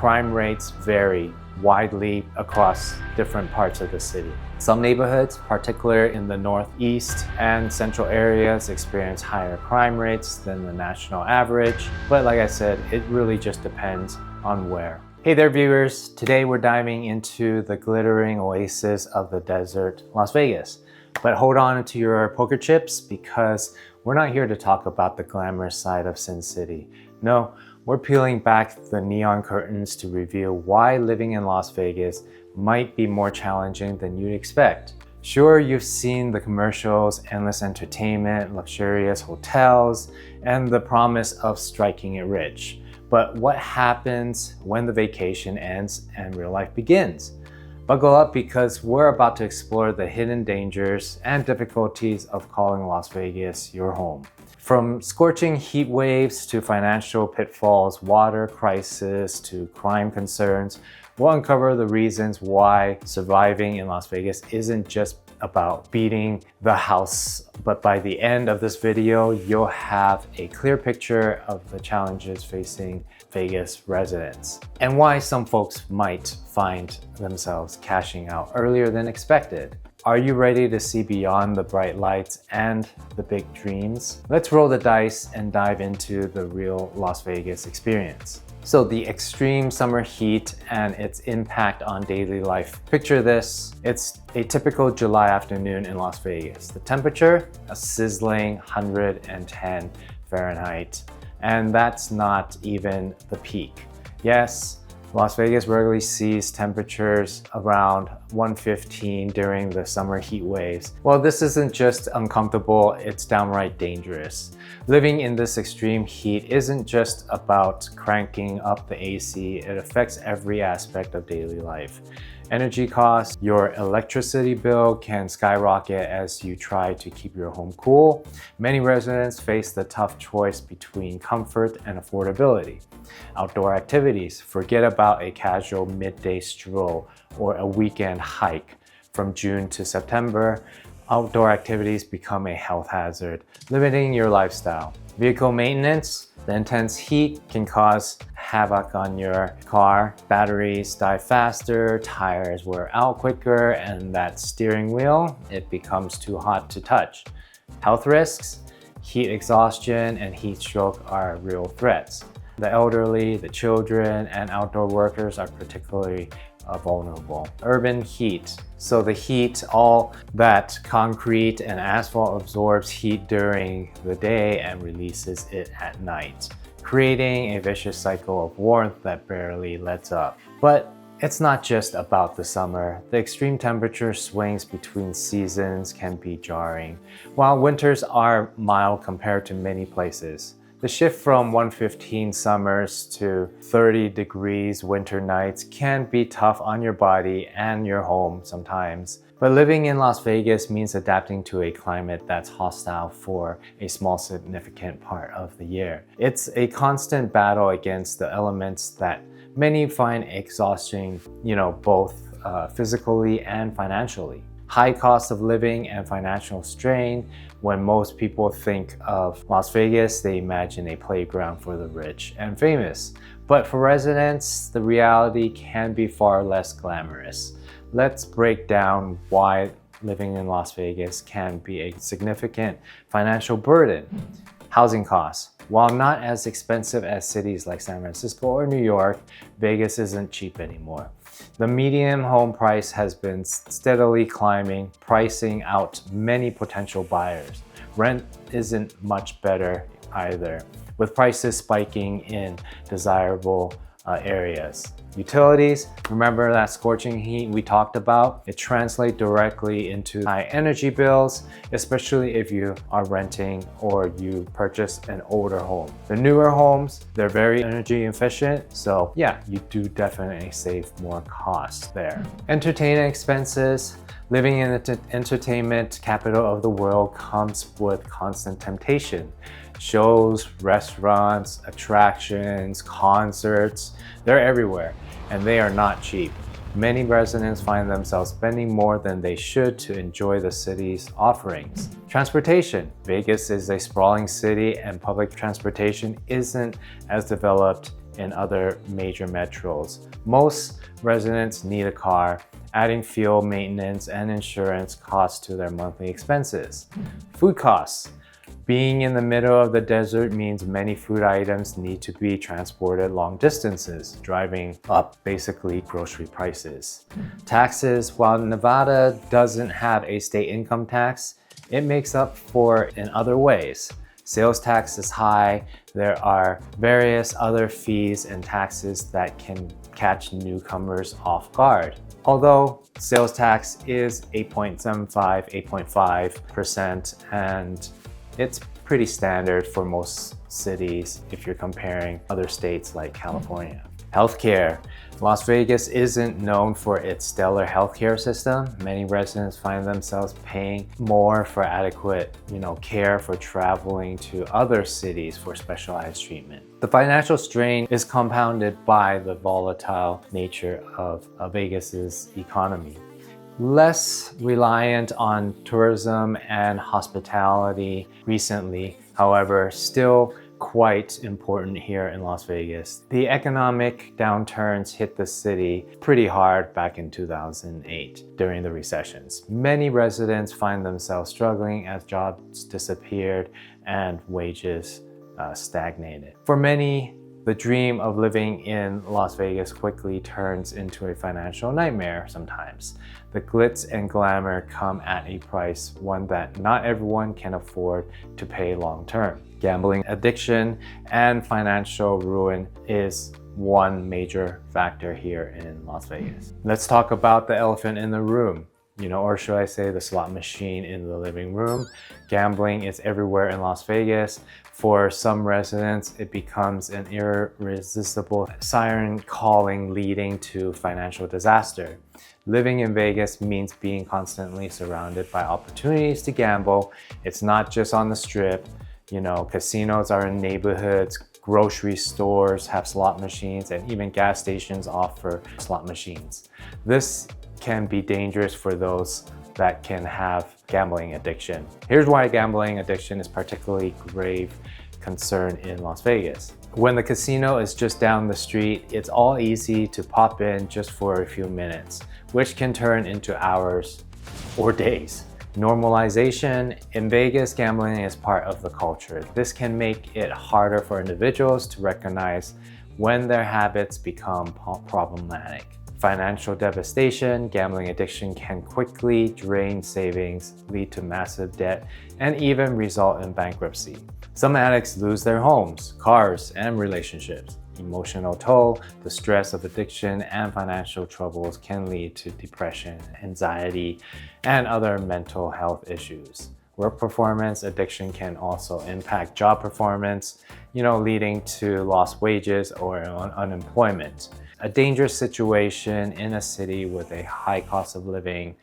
crime rates vary widely across different parts of the city. Some neighborhoods, particularly in the northeast and central areas, experience higher crime rates than the national average. But like I said, it really just depends on where. Hey there viewers, today we're diving into the glittering oasis of the desert, Las Vegas. But hold on to your poker chips because we're not here to talk about the glamorous side of Sin City. No, we're peeling back the neon curtains to reveal why living in Las Vegas might be more challenging than you'd expect. Sure, you've seen the commercials, endless entertainment, luxurious hotels, and the promise of striking it rich. But what happens when the vacation ends and real life begins? Buckle up because we're about to explore the hidden dangers and difficulties of calling Las Vegas your home. From scorching heat waves to financial pitfalls, water crisis to crime concerns, we'll uncover the reasons why surviving in Las Vegas isn't just about beating the house, but by the end of this video, you'll have a clear picture of the challenges facing Vegas residents and why some folks might find themselves cashing out earlier than expected. Are you ready to see beyond the bright lights and the big dreams? Let's roll the dice and dive into the real Las Vegas experience. So the extreme summer heat and its impact on daily life. Picture this, it's a typical July afternoon in Las Vegas. The temperature, a sizzling 110 Fahrenheit. And that's not even the peak. Yes, Las Vegas regularly sees temperatures around 115 during the summer heat waves. Well, this isn't just uncomfortable, it's downright dangerous. Living in this extreme heat isn't just about cranking up the AC, it affects every aspect of daily life. Energy costs, your electricity bill can skyrocket as you try to keep your home cool. Many residents face the tough choice between comfort and affordability. Outdoor activities, forget about a casual midday stroll or a weekend hike. From June to September, outdoor activities become a health hazard, limiting your lifestyle. Vehicle maintenance, the intense heat can cause havoc on your car. Batteries die faster, tires wear out quicker, and that steering wheel, it becomes too hot to touch. Health risks, heat exhaustion and heat stroke are real threats. The elderly, the children, and outdoor workers are particularly vulnerable. Urban heat. So the heat, all that concrete and asphalt absorbs heat during the day and releases it at night, creating a vicious cycle of warmth that barely lets up. But it's not just about the summer. The extreme temperature swings between seasons can be jarring. While winters are mild compared to many places, the shift from 115 summers to 30 degrees winter nights can be tough on your body and your home sometimes. But living in Las Vegas means adapting to a climate that's hostile for a small significant part of the year. It's a constant battle against the elements that many find exhausting, both physically and financially. High cost of living and financial strain. When most people think of Las Vegas, they imagine a playground for the rich and famous. But for residents, the reality can be far less glamorous. Let's break down why living in Las Vegas can be a significant financial burden. Housing costs. While not as expensive as cities like San Francisco or New York, Vegas isn't cheap anymore. The median home price has been steadily climbing, pricing out many potential buyers. Rent isn't much better either, with prices spiking in desirable areas. Utilities, remember that scorching heat we talked about? It translates directly into high energy bills, especially if you are renting or you purchase an older home. The newer homes, they're very energy efficient, so yeah, you do definitely save more costs there. Entertainment expenses. Living in the entertainment capital of the world comes with constant temptation. Shows, restaurants, attractions, concerts, they're everywhere, and they are not cheap. Many residents find themselves spending more than they should to enjoy the city's offerings. Transportation. Vegas is a sprawling city and public transportation isn't as developed in other major metros. Most residents need a car, adding fuel, maintenance, and insurance costs to their monthly expenses. Food costs. Being in the middle of the desert means many food items need to be transported long distances, driving up basically grocery prices. Taxes. While Nevada doesn't have a state income tax, it makes up for in other ways. Sales tax is high. There are various other fees and taxes that can catch newcomers off guard. Although sales tax is 8.75, 8.5%, and it's pretty standard for most cities if you're comparing other states like California. Healthcare. Las Vegas isn't known for its stellar healthcare system. Many residents find themselves paying more for adequate, care for traveling to other cities for specialized treatment. The financial strain is compounded by the volatile nature of Vegas's economy. Less reliant on tourism and hospitality recently, however, still quite important here in Las Vegas. The economic downturns hit the city pretty hard back in 2008 during the recessions. Many residents find themselves struggling as jobs disappeared and wages stagnated. For many, the dream of living in Las Vegas quickly turns into a financial nightmare sometimes. The glitz and glamour come at a price, one that not everyone can afford to pay long term. Gambling addiction and financial ruin is one major factor here in Las Vegas. Let's talk about the elephant in the room. Or should I say the slot machine in the living room. Gambling is everywhere in Las Vegas. For some residents, it becomes an irresistible siren calling leading to financial disaster. Living in Vegas means being constantly surrounded by opportunities to gamble. It's not just on the strip. Casinos are in neighborhoods, grocery stores have slot machines, and even gas stations offer slot machines. This can be dangerous for those that can have gambling addiction. Here's why gambling addiction is particularly grave concern in Las Vegas. When the casino is just down the street, it's all easy to pop in just for a few minutes, which can turn into hours or days. Normalization. In Vegas, gambling is part of the culture. This can make it harder for individuals to recognize when their habits become problematic. Financial devastation. Gambling addiction can quickly drain savings, lead to massive debt, and even result in bankruptcy. Some addicts lose their homes, cars, and relationships. Emotional toll. The stress of addiction and financial troubles can lead to depression, anxiety, and other mental health issues. Work performance. Addiction can also impact job performance, leading to lost wages or unemployment. A dangerous situation in a city with a high cost of living,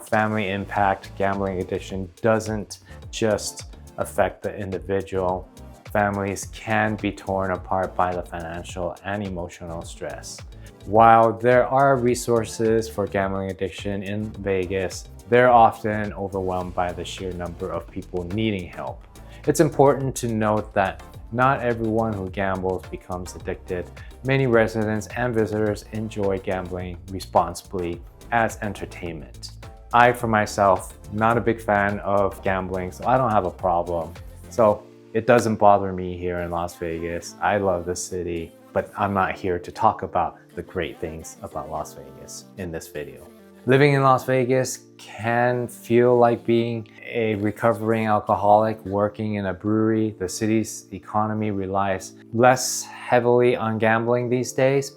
family impact. Gambling addiction doesn't just affect the individual. Families can be torn apart by the financial and emotional stress. While there are resources for gambling addiction in Vegas, they're often overwhelmed by the sheer number of people needing help. It's important to note that not everyone who gambles becomes addicted. Many residents and visitors enjoy gambling responsibly as entertainment. I, for myself, not a big fan of gambling, so I don't have a problem. So it doesn't bother me here in Las Vegas. I love the city, but I'm not here to talk about the great things about Las Vegas in this video. Living in Las Vegas can feel like being a recovering alcoholic working in a brewery. The city's economy relies less heavily on gambling these days,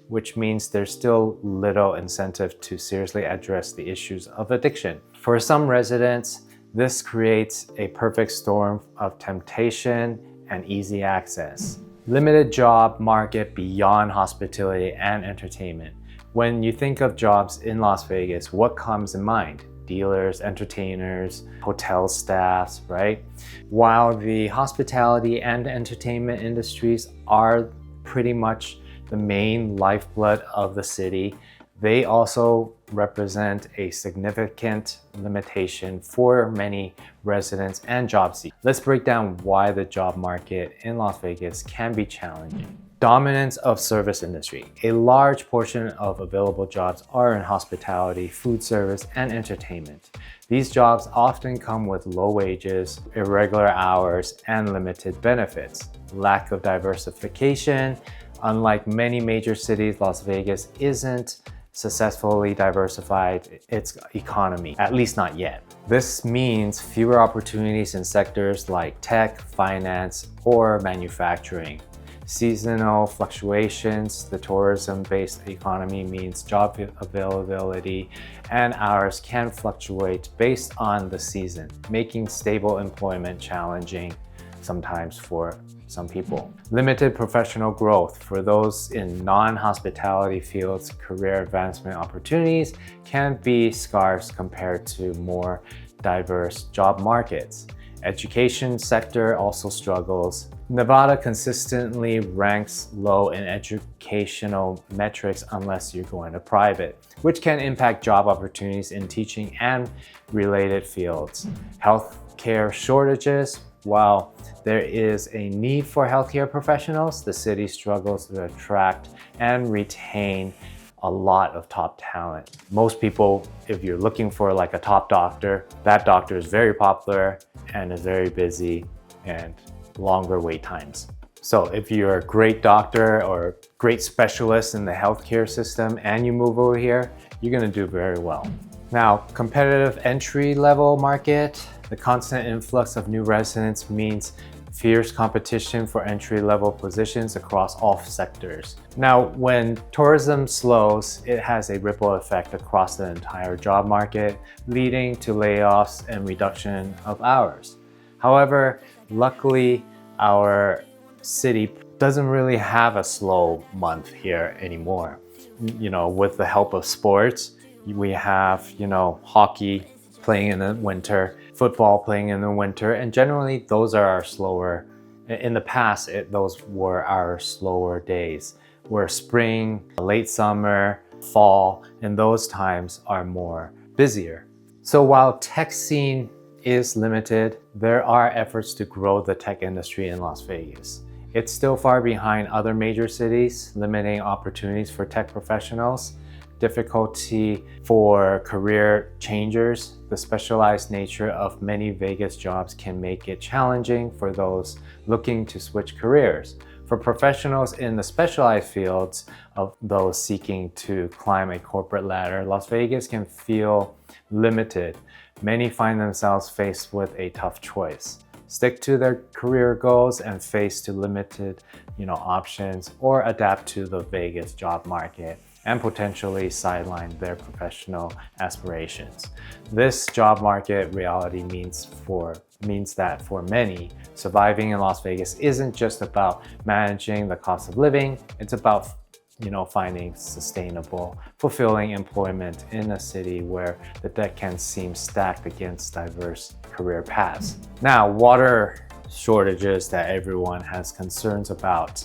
which means there's still little incentive to seriously address the issues of addiction. For some residents, this creates a perfect storm of temptation and easy access. Limited job market beyond hospitality and entertainment. When you think of jobs in Las Vegas, what comes in mind? Dealers, entertainers, hotel staffs, right? While the hospitality and entertainment industries are pretty much the main lifeblood of the city, they also represent a significant limitation for many residents and job seekers. Let's break down why the job market in Las Vegas can be challenging. Dominance of service industry. A large portion of available jobs are in hospitality, food service, and entertainment. These jobs often come with low wages, irregular hours, and limited benefits. Lack of diversification. Unlike many major cities, Las Vegas isn't successfully diversified its economy, at least not yet. This means fewer opportunities in sectors like tech, finance, or manufacturing. Seasonal fluctuations. The tourism-based economy means job availability and hours can fluctuate based on the season, making stable employment challenging sometimes for some people. Limited professional growth. For those in non-hospitality fields, career advancement opportunities can be scarce compared to more diverse job markets. Education sector also struggles. Nevada consistently ranks low in educational metrics unless you're going to private, which can impact job opportunities in teaching and related fields. Healthcare shortages. While there is a need for healthcare professionals, the city struggles to attract and retain a lot of top talent. Most people, if you're looking for like a top doctor, that doctor is very popular and is very busy and longer wait times. So if you're a great doctor or great specialist in the healthcare system and you move over here, you're gonna do very well. Now, competitive entry-level market. The constant influx of new residents means fierce competition for entry-level positions across all sectors. Now, when tourism slows, it has a ripple effect across the entire job market, leading to layoffs and reduction of hours. However, luckily, our city doesn't really have a slow month here anymore. You know, with the help of sports, we have, hockey playing in the winter, football playing in the winter, and generally those are our slower, in the past, those were our slower days, where spring, late summer, fall, and those times are more busier. So while tech scene is limited, there are efforts to grow the tech industry in Las Vegas. It's still far behind other major cities, limiting opportunities for tech professionals. Difficulty for career changers. The specialized nature of many Vegas jobs can make it challenging for those looking to switch careers. For professionals in the specialized fields of those seeking to climb a corporate ladder, Las Vegas can feel limited. Many find themselves faced with a tough choice. Stick to their career goals and face to limited, options, or adapt to the Vegas job market and potentially sideline their professional aspirations. This job market reality means that for many, surviving in Las Vegas isn't just about managing the cost of living, it's about finding sustainable, fulfilling employment in a city where the deck can seem stacked against diverse career paths. Now, water shortages that everyone has concerns about.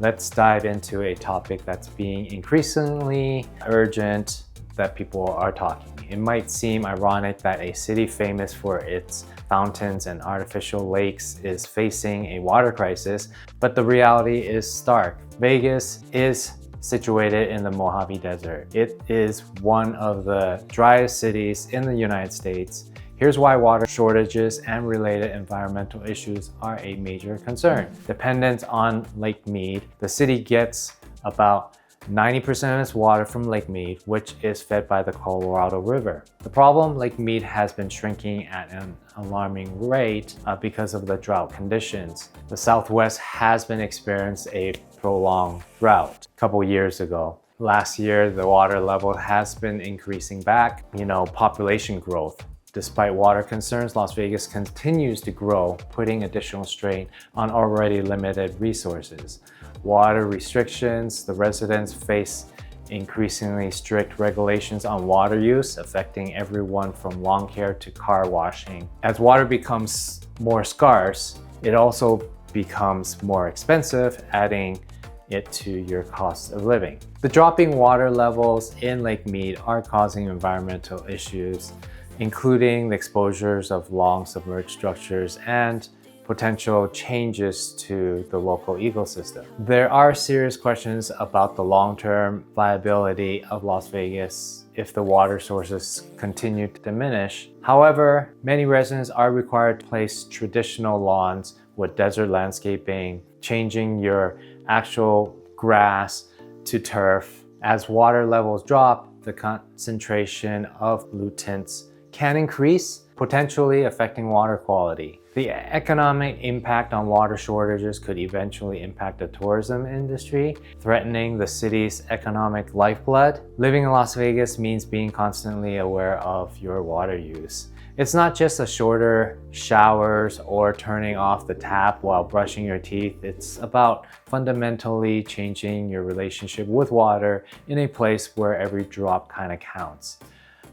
Let's dive into a topic that's being increasingly urgent that people are talking. It might seem ironic that a city famous for its fountains and artificial lakes is facing a water crisis, but the reality is stark. Vegas is situated in the Mojave Desert. It is one of the driest cities in the United States. Here's why water shortages and related environmental issues are a major concern. Dependent on Lake Mead, the city gets about 90% of its water from Lake Mead, which is fed by the Colorado River. The problem, Lake Mead has been shrinking at an alarming rate because of the drought conditions. The Southwest has been experiencing a prolonged drought a couple years ago. Last year, the water level has been increasing back, population growth. Despite water concerns, Las Vegas continues to grow, putting additional strain on already limited resources. Water restrictions. The residents face increasingly strict regulations on water use, affecting everyone from lawn care to car washing. As water becomes more scarce, it also becomes more expensive, adding it to your cost of living. The dropping water levels in Lake Mead are causing environmental issues, including the exposures of long submerged structures and potential changes to the local ecosystem. There are serious questions about the long-term viability of Las Vegas if the water sources continue to diminish. However, many residents are required to place traditional lawns with desert landscaping, changing your actual grass to turf. As water levels drop, the concentration of pollutants can increase, potentially affecting water quality. The economic impact on water shortages could eventually impact the tourism industry, threatening the city's economic lifeblood. Living in Las Vegas means being constantly aware of your water use. It's not just a shorter showers or turning off the tap while brushing your teeth. It's about fundamentally changing your relationship with water in a place where every drop kind of counts.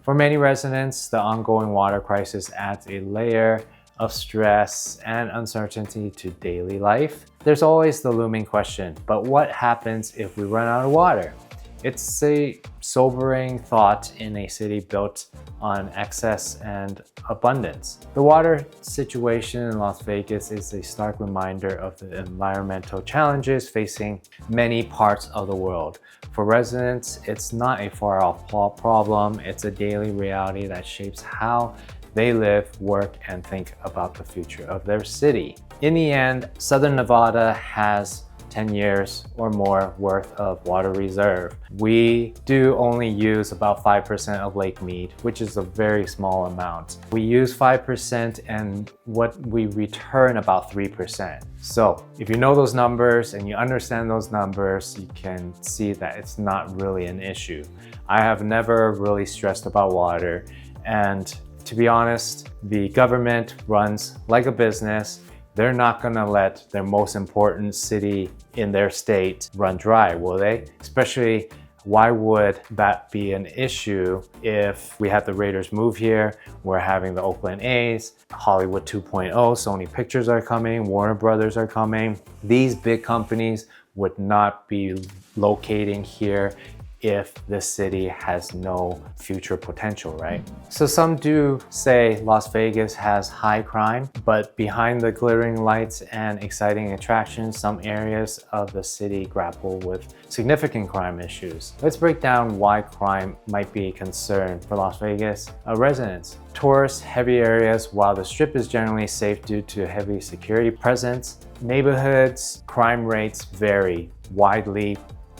For many residents, the ongoing water crisis adds a layer of stress and uncertainty to daily life. There's always the looming question, but what happens if we run out of water? It's a sobering thought in a city built on excess and abundance. The water situation in Las Vegas is a stark reminder of the environmental challenges facing many parts of the world. For residents, it's not a far-off problem, it's a daily reality that shapes how they live, work, and think about the future of their city. In the end, Southern Nevada has 10 years or more worth of water reserve. We do only use about 5% of Lake Mead, which is a very small amount. We use 5% and what we return about 3%. So if you know those numbers and you understand those numbers, you can see that it's not really an issue. I have never really stressed about water, and to be honest, the government runs like a business. They're not gonna let their most important city in their state run dry, will they? Especially, why would that be an issue if we had the Raiders move here, we're having the Oakland A's, Hollywood 2.0, Sony Pictures are coming, Warner Brothers are coming. These big companies would not be locating here if the city has no future potential, right? So some do say Las Vegas has high crime, but behind the glittering lights and exciting attractions, some areas of the city grapple with significant crime issues. Let's break down why crime might be a concern for Las Vegas residents. Tourist heavy areas, while the Strip is generally safe due to heavy security presence, neighborhoods crime rates vary widely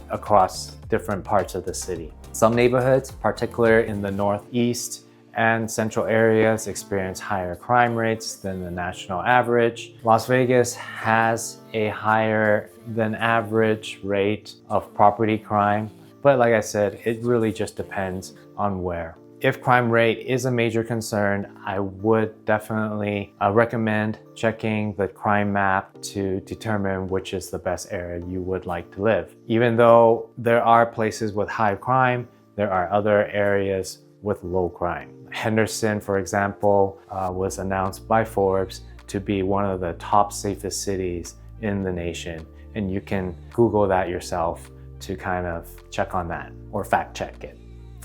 across different parts of the city. Some neighborhoods, particularly in the northeast and central areas, experience higher crime rates than the national average. Las Vegas has a higher than average rate of property crime, but like I said, it really just depends on where. If crime rate is a major concern, I would definitely recommend checking the crime map to determine which is the best area you would like to live. Even though there are places with high crime, there are other areas with low crime. Henderson, for example, was announced by Forbes to be one of the top safest cities in the nation. And you can Google that yourself to kind of check on that, or fact check it,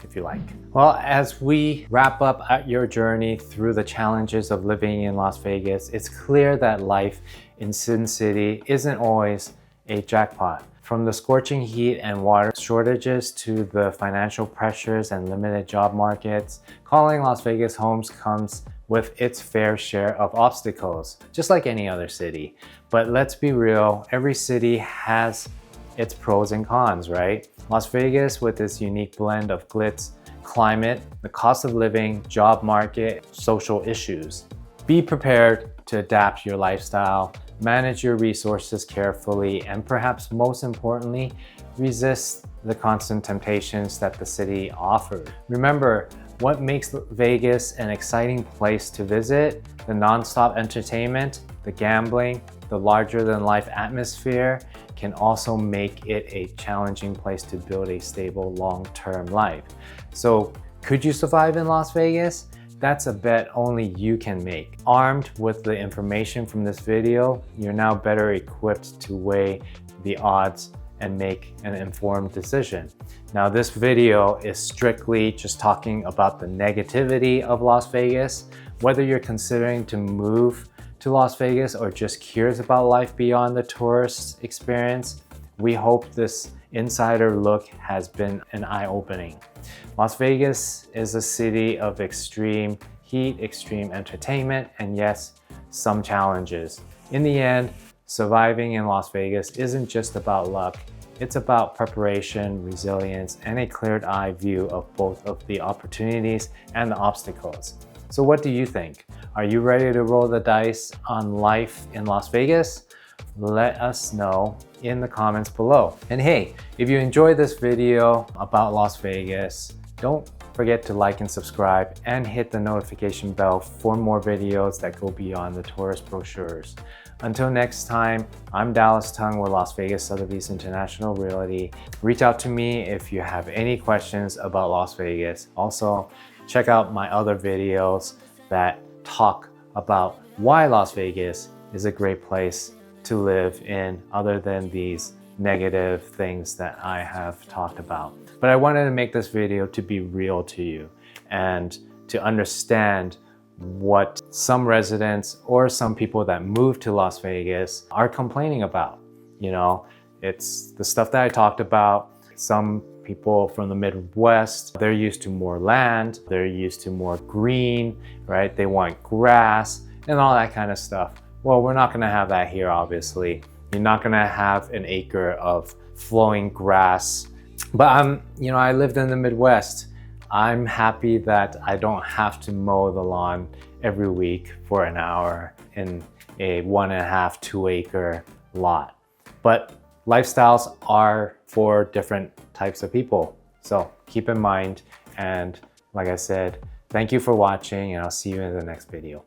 if you like. Well, as we wrap up your journey through the challenges of living in Las Vegas, it's clear that life in Sin City isn't always a jackpot. From the scorching heat and water shortages to the financial pressures and limited job markets, calling Las Vegas home comes with its fair share of obstacles, just like any other city. But let's be real, every city has its pros and cons, right? Las Vegas, with its unique blend of glitz, climate, the cost of living, job market, social issues. Be prepared to adapt your lifestyle, manage your resources carefully, and perhaps most importantly, resist the constant temptations that the city offers. Remember, what makes Vegas an exciting place to visit? The non-stop entertainment, the gambling, the larger-than-life atmosphere can also make it a challenging place to build a stable long-term life. So, could you survive in Las Vegas? That's a bet only you can make. Armed with the information from this video, you're now better equipped to weigh the odds and make an informed decision. Now, this video is strictly just talking about the negativity of Las Vegas. Whether you're considering to move to Las Vegas or just curious about life beyond the tourist experience, we hope this insider look has been an eye-opening. Las Vegas is a city of extreme heat, extreme entertainment, and yes, some challenges. In the end, surviving in Las Vegas isn't just about luck. It's about preparation, resilience, and a cleared-eye view of both of the opportunities and the obstacles. So what do you think? Are you ready to roll the dice on life in Las Vegas? Let us know in the comments below. And hey, if you enjoyed this video about Las Vegas, don't forget to like and subscribe and hit the notification bell for more videos that go beyond the tourist brochures. Until next time, I'm Dallas Tung with Las Vegas Sotheby's International Realty. Reach out to me if you have any questions about Las Vegas. Also, check out my other videos that talk about why Las Vegas is a great place to live in other than these negative things that I have talked about. But I wanted to make this video to be real to you and to understand what some residents or some people that move to Las Vegas are complaining about. You know, it's the stuff that I talked about. Some people from the Midwest, they're used to more land, they're used to more green, right? They want grass and all that kind of stuff. Well, we're not gonna have that here, obviously. You're not gonna have an acre of flowing grass. But I lived in the Midwest. I'm happy that I don't have to mow the lawn every week for an hour in a 1.5, 2 acre lot. But lifestyles are for different types of people. So keep in mind, and like I said, thank you for watching, and I'll see you in the next video.